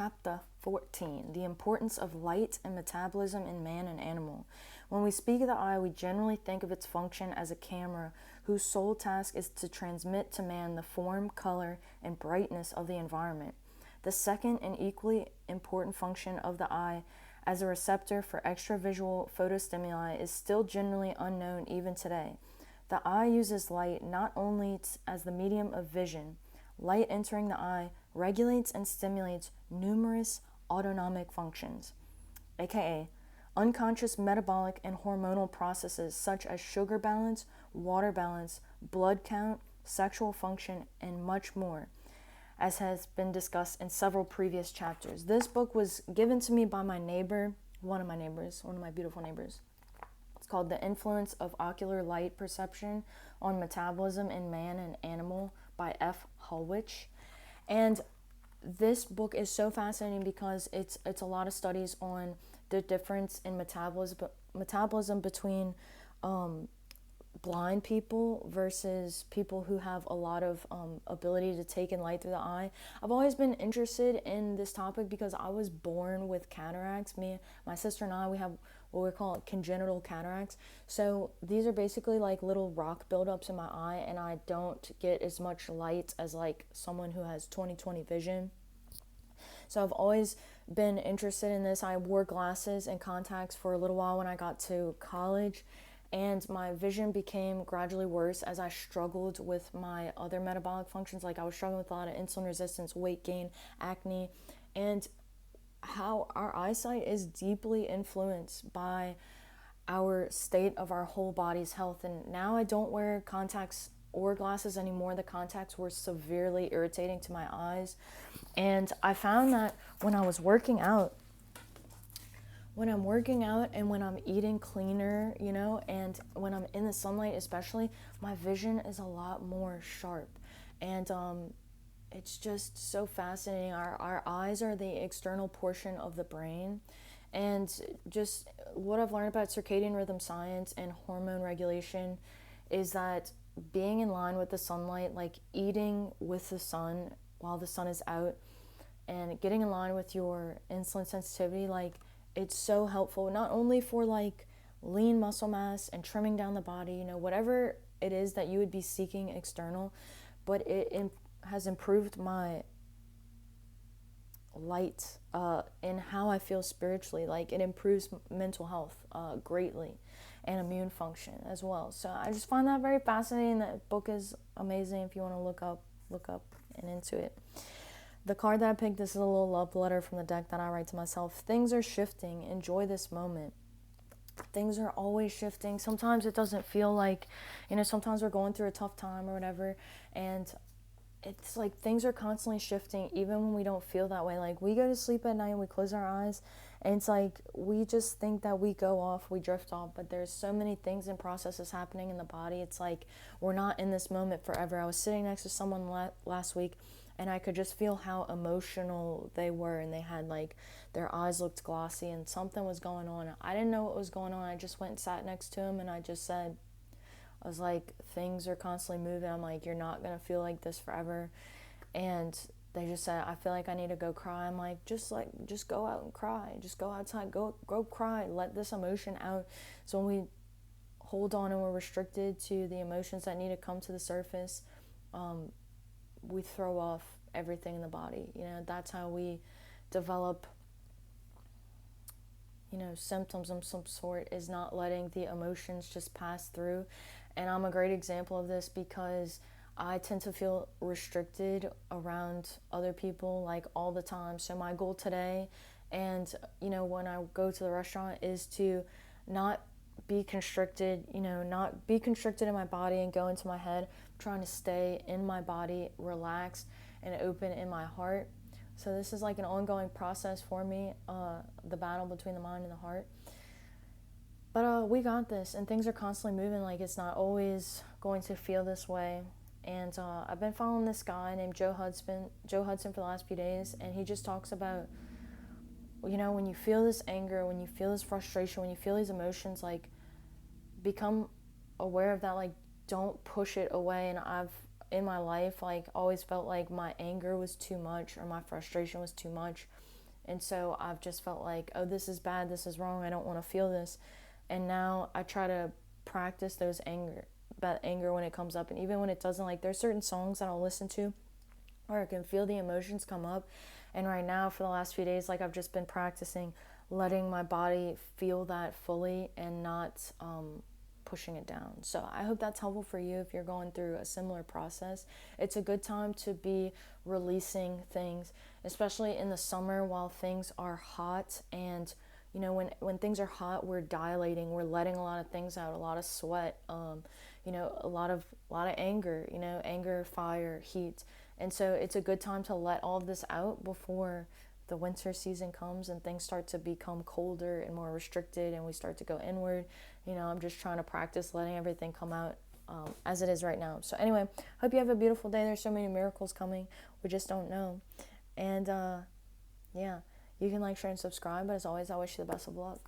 Chapter 14, the importance of light and metabolism in man and animal. When we speak of the eye, we generally think of its function as a camera whose sole task is to transmit to man the form, color, and brightness of the environment. The second and equally important function of the eye as a receptor for extravisual photostimuli is still generally unknown even today. The eye uses light not only as the medium of vision. Light entering the eye regulates and stimulates numerous autonomic functions, aka unconscious metabolic and hormonal processes such as sugar balance, water balance, blood count, sexual function, and much more, as has been discussed in several previous chapters. This book was given to me by my neighbor, one of my beautiful neighbors. It's called The Influence of Ocular Light Perception on Metabolism in Man and Animal by F. Hulwich. And this book is so fascinating because it's a lot of studies on the difference in metabolism between blind people versus people who have a lot of ability to take in light through the eye. I've always been interested in this topic because I was born with cataracts. My sister and I, we have what we call congenital cataracts. So these are basically like little rock buildups in my eye, and I don't get as much light as like someone who has 20/20 vision. So I've always been interested in this. I wore glasses and contacts for a little while when I got to college, and my vision became gradually worse as I struggled with my other metabolic functions. Like I was struggling with a lot of insulin resistance, weight gain, acne, and how our eyesight is deeply influenced by our state of our whole body's health. And now I don't wear contacts or glasses anymore. The contacts were severely irritating to my eyes. And I found that when I was working out, and when I'm eating cleaner, and when I'm in the sunlight especially, my vision is a lot more sharp. And it's just so fascinating. Our eyes are the external portion of the brain. And just what I've learned about circadian rhythm science and hormone regulation is that being in line with the sunlight, like eating with the sun while the sun is out, and getting in line with your insulin sensitivity, like it's so helpful, not only for like lean muscle mass and trimming down the body, whatever it is that you would be seeking external, but it has improved my light in how I feel spiritually. Like it improves mental health greatly, and immune function as well. So I just find that very fascinating. That book is amazing. If you want to look up and into it. The card that I picked, this is a little love letter from the deck that I write to myself. Things are shifting. Enjoy this moment. Things are always shifting. Sometimes it doesn't feel like, sometimes we're going through a tough time or whatever, and it's like things are constantly shifting even when we don't feel that way. Like we go to sleep at night and we close our eyes, and it's like we just think that we go off, we drift off, but there's so many things and processes happening in the body. It's like we're not in this moment forever. I was sitting next to someone last week, and I could just feel how emotional they were, and they had like their eyes looked glossy and something was going on. I didn't know what was going on. I just went and sat next to him, and I just said, I was like, things are constantly moving. I'm like, you're not going to feel like this forever. And they just said, I feel like I need to go cry. I'm like, just go out and cry. Just go outside, go cry. Let this emotion out. So when we hold on and we're restricted to the emotions that need to come to the surface, we throw off everything in the body. That's how we develop, symptoms of some sort, is not letting the emotions just pass through. And I'm a great example of this because I tend to feel restricted around other people like all the time. So my goal today, and when I go to the restaurant, is to not be constricted, not be constricted in my body and go into my head. I'm trying to stay in my body, relaxed and open in my heart. So this is like an ongoing process for me, the battle between the mind and the heart. But we got this, and things are constantly moving. Like it's not always going to feel this way. And I've been following this guy named Joe Hudson for the last few days, and he just talks about, when you feel this anger, when you feel this frustration, when you feel these emotions, like become aware of that. Like don't push it away. And in my life, like, always felt like my anger was too much or my frustration was too much. And so I've just felt like, oh, this is bad, this is wrong, I don't want to feel this. And now I try to practice that anger when it comes up. And even when it doesn't, like, there's certain songs that I'll listen to where I can feel the emotions come up. And right now, for the last few days, like, I've just been practicing letting my body feel that fully and not pushing it down. So I hope that's helpful for you if you're going through a similar process. It's a good time to be releasing things, especially in the summer while things are hot. And when things are hot, we're dilating, we're letting a lot of things out, a lot of sweat, a lot of anger, anger, fire, heat. And so it's a good time to let all of this out before the winter season comes and things start to become colder and more restricted and we start to go inward. I'm just trying to practice letting everything come out as it is right now. So anyway, hope you have a beautiful day. There's so many miracles coming. We just don't know. And yeah, you can like, share, and subscribe. But as always, I wish you the best of luck.